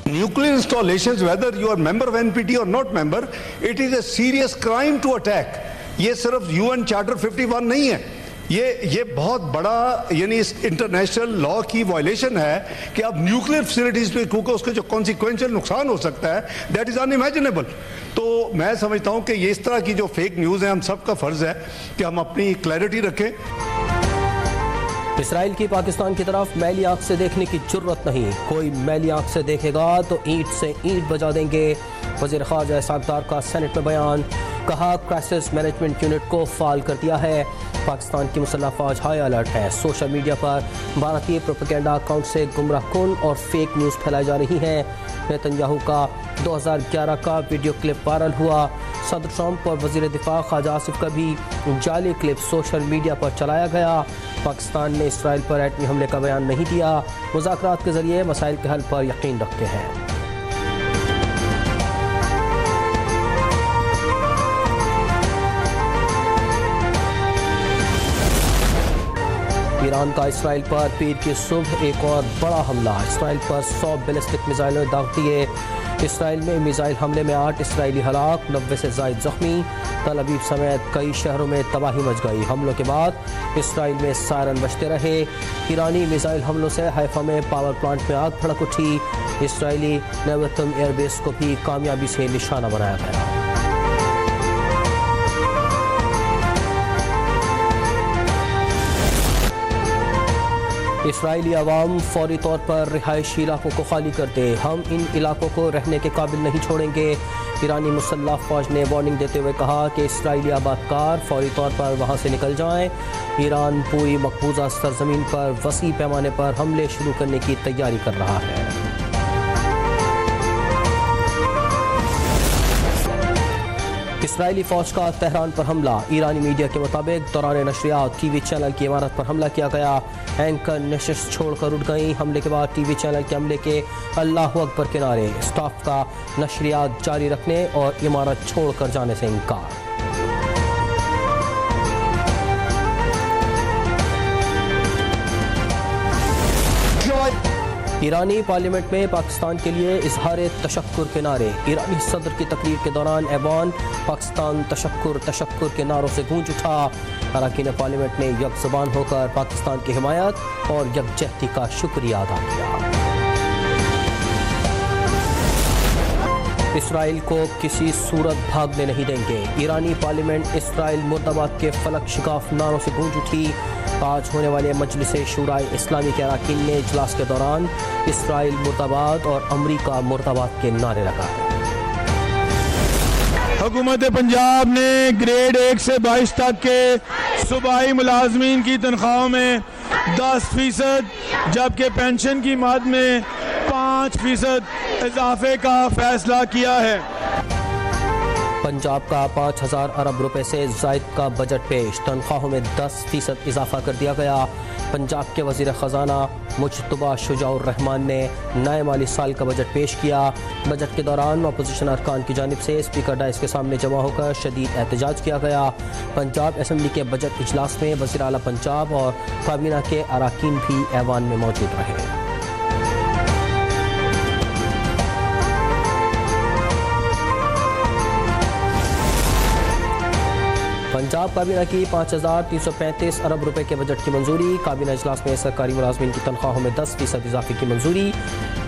Nuclear installations, whether you are member of NPT or not member, it is a serious crime to attack. یہ صرف UN Charter 51 نہیں ہے, یہ بہت بڑا یعنی انٹرنیشنل لا کی وائلیشن ہے کہ اب نیوکلیر فیسلٹیز پہ کیونکہ اس کے جو کانسیکوینشل نقصان ہو سکتا ہے دیٹ از انامیجنیبل. تو میں سمجھتا ہوں کہ یہ اس طرح کی جو فیک نیوز ہیں ہم سب کا فرض ہے کہ ہم اپنی کلیئرٹی رکھیں. اسرائیل کی پاکستان کی طرف میلی آنکھ سے دیکھنے کی جرت نہیں, کوئی میلی آنکھ سے دیکھے گا تو اینٹ سے اینٹ بجا دیں گے. وزیر خارجہ اسحاق ڈار کا سینٹ میں بیان, کہا کرائسس مینجمنٹ یونٹ کو فعال کر دیا ہے, پاکستان کی مسلح فوج ہائی الرٹ ہے. سوشل میڈیا پر بھارتی پروپیگنڈا اکاؤنٹ سے گمراہ کن اور فیک نیوز پھیلائی جا رہی ہیں. نیتن یاہو کا 2011 کا ویڈیو کلپ وائرل ہوا. صدر ٹرمپ اور وزیر دفاع خواجہ آصف کا بھی جعلی کلپ سوشل میڈیا پر چلایا گیا. پاکستان نے اسرائیل پر ایٹمی حملے کا بیان نہیں دیا, مذاکرات کے ذریعے مسائل کے حل پر یقین رکھتے ہیں. ایران کا اسرائیل پر پیر کی صبح ایک اور بڑا حملہ, اسرائیل پر 100 بیلسٹک میزائلوں داغ دیے. اسرائیل میں میزائل حملے میں 8 اسرائیلی ہلاک, 90 سے زائد زخمی. تل ابیب سمیت کئی شہروں میں تباہی مچ گئی. حملوں کے بعد اسرائیل میں سائرن بجتے رہے. ایرانی میزائل حملوں سے حیفا میں پاور پلانٹ میں آگ بھڑک اٹھی. اسرائیلی نیوتم ایئر بیس کو بھی کامیابی سے نشانہ بنایا گیا. اسرائیلی عوام فوری طور پر رہائشی علاقوں کو خالی کر دے, ہم ان علاقوں کو رہنے کے قابل نہیں چھوڑیں گے. ایرانی مسلح فوج نے وارننگ دیتے ہوئے کہا کہ اسرائیلی آباد کار فوری طور پر وہاں سے نکل جائیں. ایران پوری مقبوضہ سرزمین پر وسیع پیمانے پر حملے شروع کرنے کی تیاری کر رہا ہے. اسرائیلی فوج کا تہران پر حملہ, ایرانی میڈیا کے مطابق دوران نشریات ٹی وی چینل کی عمارت پر حملہ کیا گیا. اینکر نشست چھوڑ کر اٹھ گئیں. حملے کے بعد ٹی وی چینل کے عملے کے اللہ اکبر کے نعرے, اسٹاف کا نشریات جاری رکھنے اور عمارت چھوڑ کر جانے سے انکار. ایرانی پارلیمنٹ میں پاکستان کے لیے اظہار تشکر کے نعرے, ایرانی صدر کی تقریر کے دوران ایوان پاکستان تشکر تشکر کے نعروں سے گونج اٹھا. اراکین پارلیمنٹ نے یک زبان ہو کر پاکستان کی حمایت اور یکجہتی کا شکریہ ادا کیا. اسرائیل کو کسی صورت بھاگنے نہیں دیں گے, ایرانی پارلیمنٹ اسرائیل مرد آباد کے فلک شگاف نعروں سے گونج اٹھی. آج ہونے والے مجلس شورائے اسلامی کے اراکین نے اجلاس کے دوران اسرائیل مرد آباد اور امریکہ مرد آباد کے نعرے لگائے. حکومت پنجاب نے گریڈ 1 سے 22 تک کے صوبائی ملازمین کی تنخواہوں میں 10% جبکہ پینشن کی مد میں 5% اضافے کا فیصلہ کیا ہے. پنجاب کا 5000 ارب روپے سے زائد کا بجٹ پیش, تنخواہوں میں 10% اضافہ کر دیا گیا. پنجاب کے وزیر خزانہ مجتبیٰ شجاع الرحمان نے نئے مالی سال کا بجٹ پیش کیا. بجٹ کے دوران اپوزیشن ارکان کی جانب سے اسپیکر ڈائس کے سامنے جمع ہو کر شدید احتجاج کیا گیا. پنجاب اسمبلی کے بجٹ اجلاس میں وزیر اعلیٰ پنجاب اور کابینہ کے اراکین بھی ایوان میں موجود رہے. پنجاب کابینہ کی 5335 ارب روپے کے بجٹ کی منظوری. کابینہ اجلاس میں سرکاری ملازمین کی تنخواہوں میں 10% اضافے کی منظوری.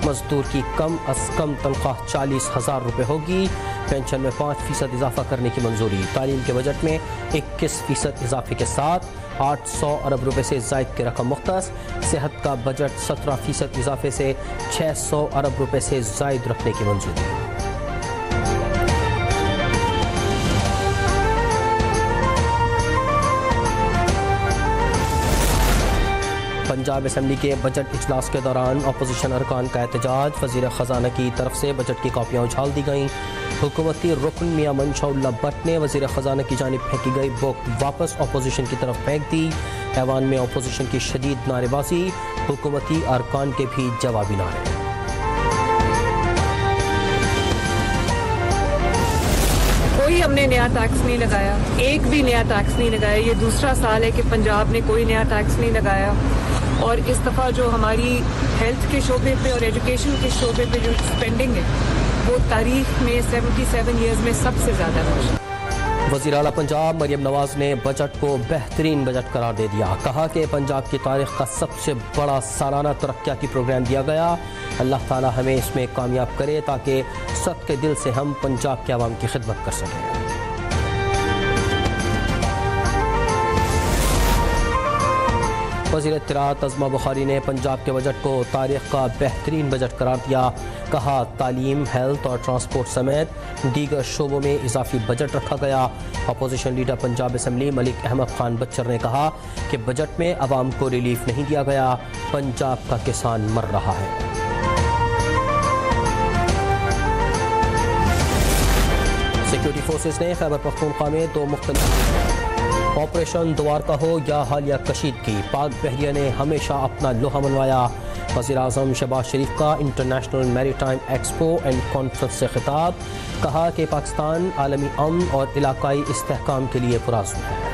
مزدور کی کم از کم تنخواہ 40,000 روپے ہوگی. پینشن میں 5% اضافہ کرنے کی منظوری. تعلیم کے بجٹ میں 21% اضافے کے ساتھ 800 ارب روپے سے زائد کی رقم مختص. صحت کا بجٹ 17% اضافے سے 600 ارب روپے سے زائد رکھنے کی منظوری. پنجاب اسمبلی کے بجٹ اجلاس کے دوران اپوزیشن ارکان کا احتجاج, وزیر خزانہ کی طرف سے بجٹ کی کاپیاں اچھال دی گئیں. حکومتی رکن میاں منشاء اللہ بٹ نے وزیر خزانہ کی جانب پھینکی گئی بک واپس اپوزیشن کی طرف پھینک دی. ایوان میں اپوزیشن کی شدید نعرے بازی, حکومتی ارکان کے بھی جوابی نعرے. کوئی ہم نے نیا ٹیکس نہیں لگایا, ایک بھی نیا ٹیکس نہیں لگایا. یہ دوسرا سال ہے کہ پنجاب نے کوئی نیا ٹیکس نہیں لگایا. اور اس دفعہ جو ہماری ہیلتھ کے شعبے پہ اور ایجوکیشن کے شعبے پہ جو اسپینڈنگ ہے وہ تاریخ میں 77 ایئرز میں سب سے زیادہ ہے. وزیر اعلیٰ پنجاب مریم نواز نے بجٹ کو بہترین بجٹ قرار دے دیا. کہا کہ پنجاب کی تاریخ کا سب سے بڑا سالانہ ترقیاتی پروگرام دیا گیا. اللہ تعالیٰ ہمیں اس میں کامیاب کرے تاکہ صدقے دل سے ہم پنجاب کے عوام کی خدمت کر سکیں. وزیر اطلاعات عظمہ بخاری نے پنجاب کے بجٹ کو تاریخ کا بہترین بجٹ قرار دیا. کہا تعلیم، ہیلتھ اور ٹرانسپورٹ سمیت دیگر شعبوں میں اضافی بجٹ رکھا گیا. Opposition leader Punjab assembly Malik Ahmad Khan Butcher نے کہا کہ بجٹ میں عوام کو ریلیف نہیں دیا گیا، پنجاب کا کسان مر رہا ہے. سیکورٹی فورسز نے خیبر پختونخوا میں 2 مختلف آپریشن دوارکا ہو یا حالیہ کشیدگی، پاک بحریہ نے ہمیشہ اپنا لوہا منوایا. وزیر اعظم شہباز شریف کا انٹرنیشنل میری ٹائم ایکسپو اینڈ کانفرنس سے خطاب. کہا کہ پاکستان عالمی امن اور علاقائی استحکام کے لیے پرعزم ہے.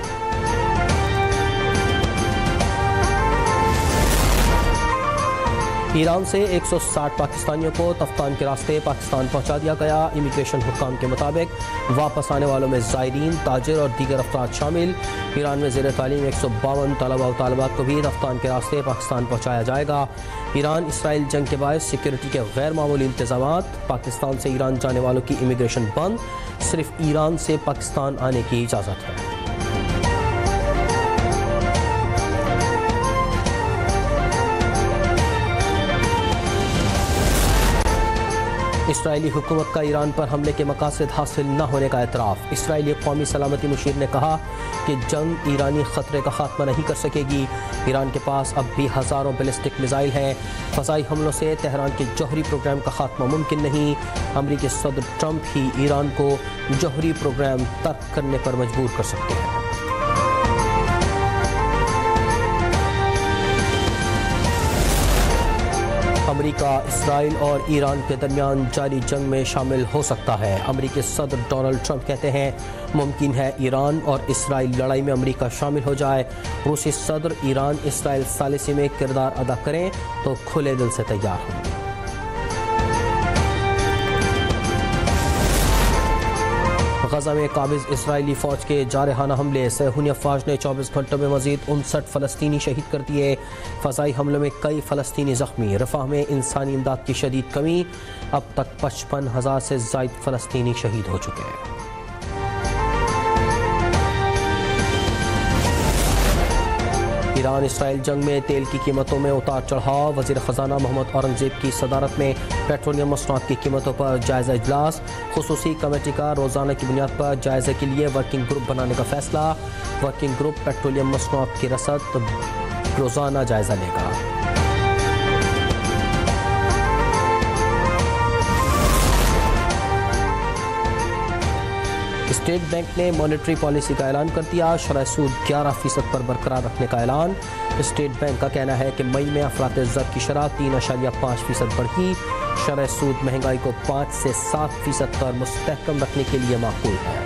ایران سے 160 پاکستانیوں کو تفتان کے راستے پاکستان پہنچا دیا گیا. امیگریشن حکام کے مطابق واپس آنے والوں میں زائرین، تاجر اور دیگر افراد شامل. ایران میں زیر تعلیم 152 طلباء و طالبات کو بھی تفتان کے راستے پاکستان پہنچایا جائے گا. ایران اسرائیل جنگ کے باعث سیکورٹی کے غیر معمولی انتظامات. پاکستان سے ایران جانے والوں کی امیگریشن بند، صرف ایران سے پاکستان آنے کی اجازت ہے. اسرائیلی حکومت کا ایران پر حملے کے مقاصد حاصل نہ ہونے کا اعتراف. اسرائیلی قومی سلامتی مشیر نے کہا کہ جنگ ایرانی خطرے کا خاتمہ نہیں کر سکے گی. ایران کے پاس اب بھی ہزاروں بیلسٹک میزائل ہیں. فضائی حملوں سے تہران کے جوہری پروگرام کا خاتمہ ممکن نہیں. امریکی صدر ٹرمپ ہی ایران کو جوہری پروگرام ترک کرنے پر مجبور کر سکتے ہیں. امریکہ اسرائیل اور ایران کے درمیان جاری جنگ میں شامل ہو سکتا ہے. امریکی صدر ڈونلڈ ٹرمپ کہتے ہیں ممکن ہے ایران اور اسرائیل لڑائی میں امریکہ شامل ہو جائے. روسی صدر ایران اسرائیل ثالثی میں کردار ادا کریں تو کھلے دل سے تیار ہوں. غزہ میں قابض اسرائیلی فوج کے جارحانہ حملے. صہیونی افواج نے 24 گھنٹوں میں مزید 59 فلسطینی شہید کر دیے. فضائی حملوں میں کئی فلسطینی زخمی. رفح میں انسانی امداد کی شدید کمی. اب تک 55,000 سے زائد فلسطینی شہید ہو چکے ہیں. ایران اسرائیل جنگ میں تیل کی قیمتوں میں اتار چڑھاؤ. وزیر خزانہ محمد اورنگزیب کی صدارت میں پیٹرولیم مصنوعات کی قیمتوں پر جائزہ اجلاس. خصوصی کمیٹی کا روزانہ کی بنیاد پر جائزے کے لیے ورکنگ گروپ بنانے کا فیصلہ. ورکنگ گروپ پیٹرولیم مصنوعات کی رسد روزانہ جائزہ لے گا. اسٹیٹ بینک نے مانیٹری پالیسی کا اعلان کر دیا. شرح سود 11% پر برقرار رکھنے کا اعلان. اسٹیٹ بینک کا کہنا ہے کہ مئی میں افراط زر کی شرح 3.5% بڑھی. شرح سود مہنگائی کو 5 سے 7% پر مستحکم رکھنے کے لیے معقول ہے.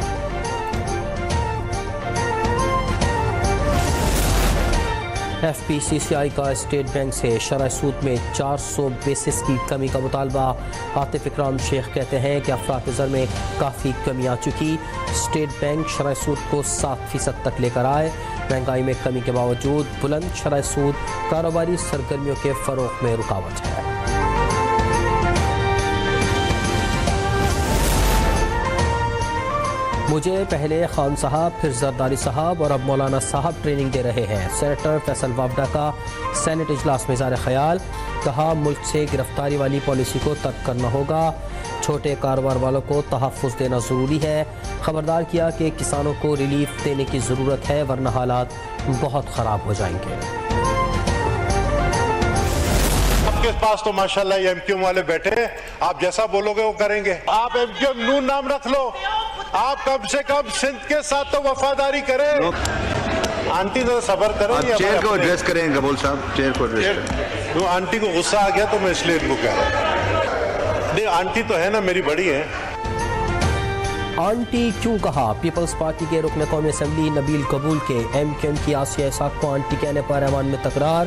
ایف پی سی سی آئی کا اسٹیٹ بینک سے شرح سود میں 400 بیسس کی کمی کا مطالبہ. عاطف اکرام شیخ کہتے ہیں کہ افراط زر میں کافی کمی آ چکی. اسٹیٹ بینک شرح سود کو 7% تک لے کر آئے. مہنگائی میں کمی کے باوجود بلند شرح سود کاروباری سرگرمیوں کے فروغ میں رکاوٹ ہے. مجھے پہلے خان صاحب، پھر زرداری صاحب اور اب مولانا صاحب ٹریننگ دے رہے ہیں. سینیٹر فیصل وابڈا کا سینٹ اجلاس میں اظہار خیال. کہا ملک سے گرفتاری والی پالیسی کو ترک کرنا ہوگا. چھوٹے کاروبار والوں کو تحفظ دینا ضروری ہے. خبردار کیا کہ کسانوں کو ریلیف دینے کی ضرورت ہے ورنہ حالات بہت خراب ہو جائیں گے. آپ کے پاس تو ماشاءاللہ یہ ایم کیو والے بیٹھے ہیں، آپ جیسا بولو گے وہ کریں گے. آپ ایم کیو نون نام رکھ لو. آپ کم سے کم سندھ کے ساتھ تو وفاداری کریں. آنٹی تو صبر کرو. چیئر کو ایڈریس کریں کبول صاحب، چیئر کو ایڈریس کریں. آنٹی کو غصہ آ گیا تو میں اس لیے ان کو کہہ رہا ہوں. نہیں آنٹی تو ہے نا، میری بڑی ہے. آنٹی کیوں کہا؟ پیپلز پارٹی کے رکن قومی اسمبلی نبیل قبول کے ایم کیو ایم کی آسیہ اسحاق کو آنٹی کہنے پر ایوان میں تکرار.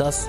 10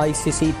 ICC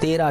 13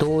2